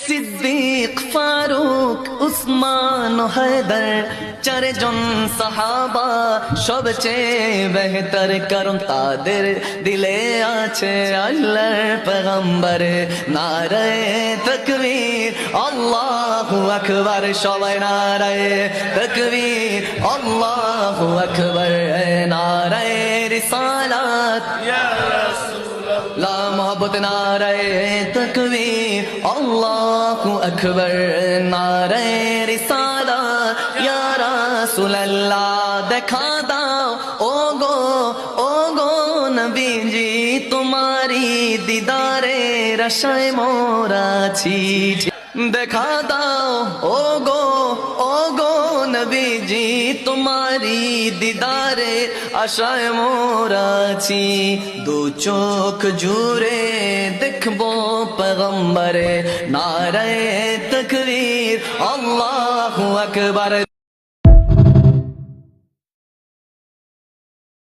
সিদ্দিক ফারুক উসমান ও হায়দার চারজন সাহাবা সবচেয়ে বেহতর, কারণ তাদের দিলে আছে আল্লাহর পয়গম্বর। নারায়ে তাকবীর আল্লাহু আকবার, সবাই নারায়ে তাকবীর আল্লাহু আকবার। নারায়ে রিসালাত ইয়া লা মোহব্বত, নারায়ে তাকবীর আল্লাহু আকবার। নারায়ে রিসালাত ইয়া রাসূলুল্লাহ, দেখা দাও ও গো নবীজি, তোমারি দিদারের আশায় মোরা আছি। দেখা দাও ও গো নবীজি, তোমারি দিদারের আশায় মোরা আছি। দু চোখ জুড়ে দেখবো পয়গম্বরে। নারায়ে তাকবীর আল্লাহু আকবার।